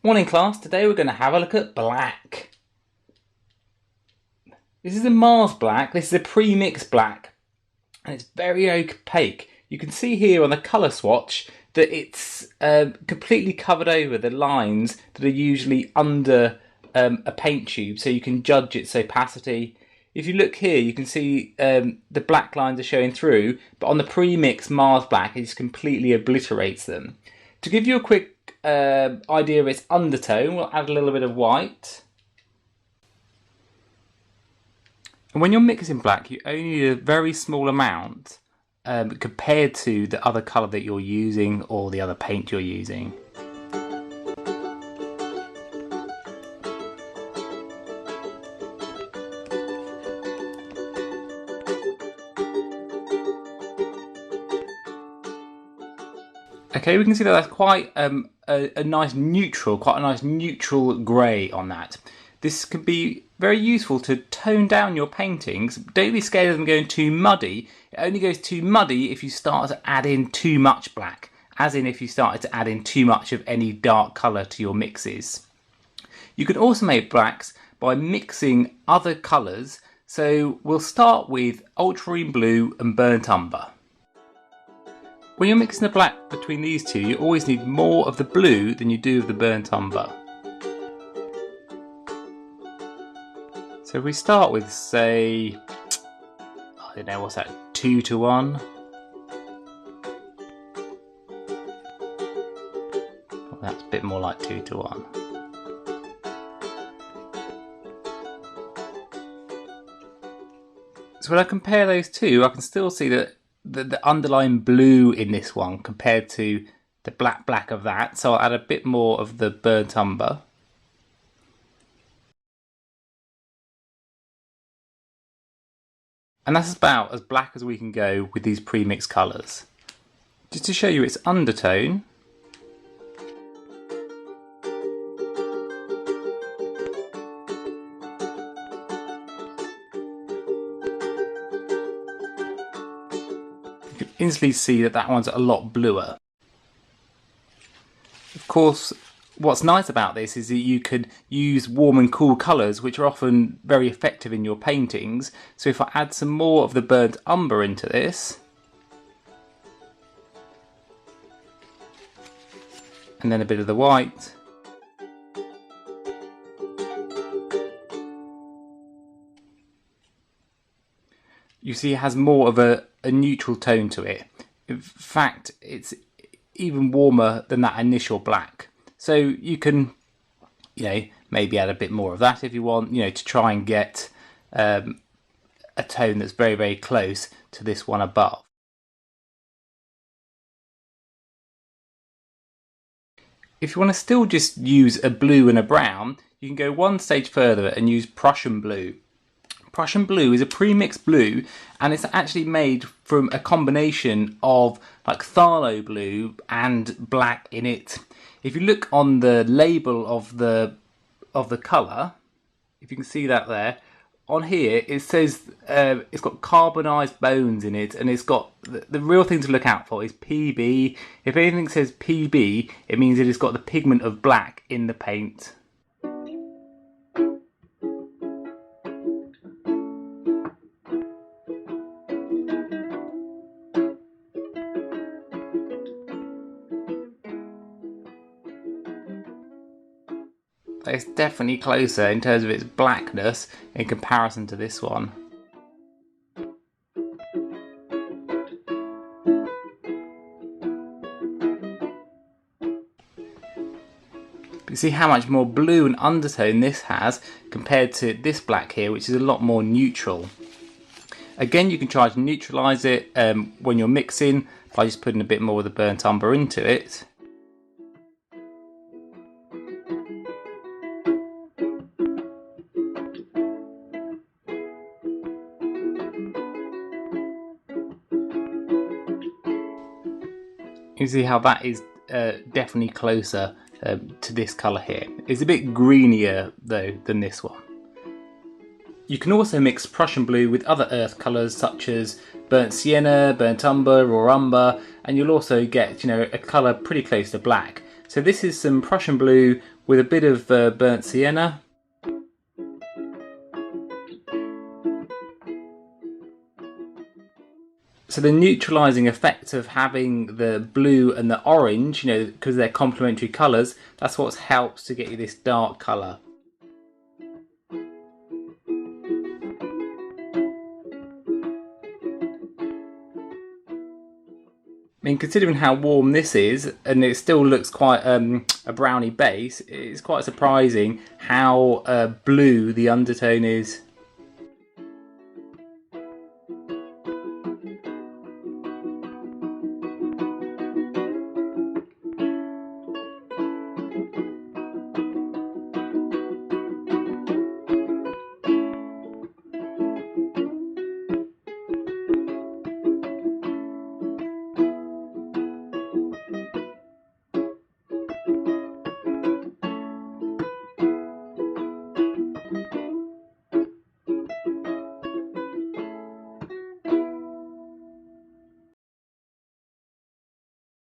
Morning class, today we're going to have a look at black. This is a Mars black, this is a pre-mixed black, and it's very opaque. You can see here on the colour swatch that it's completely covered over the lines that are usually under a paint tube, so you can judge its opacity. If you look here, you can see the black lines are showing through, but on the pre-mixed Mars black, it just completely obliterates them. To give you a quick idea of its undertone, we'll add a little bit of white. And when you're mixing black, you only need a very small amount compared to the other colour that you're using or the other paint you're using. Okay, we can see that that's quite a nice neutral, grey on that. This can be very useful to tone down your paintings. Don't be scared of them going too muddy. It only goes too muddy if you start to add in too much black, as in if you started to add in too much of any dark colour to your mixes. You can also make blacks by mixing other colours, so we'll start with ultramarine blue and burnt umber. When you're mixing the black between these two, you always need more of the blue than you do of the burnt umber. So if we start with, say, I don't know, what's that, 2 to 1? Well, that's a bit more like 2 to 1. So when I compare those two, I can still see that the underlying blue in this one compared to the black of that, so I'll add a bit more of the burnt umber. And that's about as black as we can go with these pre-mixed colours. Just to show you its undertone, you can instantly see that that one's a lot bluer. Of course, what's nice about this is that you could use warm and cool colours, which are often very effective in your paintings. So if I add some more of the burnt umber into this, and then a bit of the white, you see it has more of a neutral tone to it. In fact, it's even warmer than that initial black. So you can, maybe add a bit more of that if you want, to try and get a tone that's very, very close to this one above. If you want to still just use a blue and a brown, you can go one stage further and use Prussian blue. Prussian blue is a pre-mixed blue, and it's actually made from a combination of like phthalo blue and black in it. If you look on the label of the colour, if you can see that there, on here it says it's got carbonised bones in it, and it's got the real thing to look out for is PB. If anything says PB, it means that it's got the pigment of black in the paint. It's definitely closer in terms of its blackness in comparison to this one. You see how much more blue and undertone this has compared to this black here, which is a lot more neutral. Again, you can try to neutralise it when you're mixing by just putting a bit more of the burnt umber into it. You see how that is definitely closer to this colour here. It's a bit greenier though than this one. You can also mix Prussian blue with other earth colours such as burnt sienna, burnt umber or umber, and you'll also get, a colour pretty close to black. So this is some Prussian blue with a bit of burnt sienna. So the neutralising effect of having the blue and the orange, you know, because they're complementary colours, that's what helps to get you this dark colour. I mean, considering how warm this is, and it still looks quite a browny base, it's quite surprising how blue the undertone is.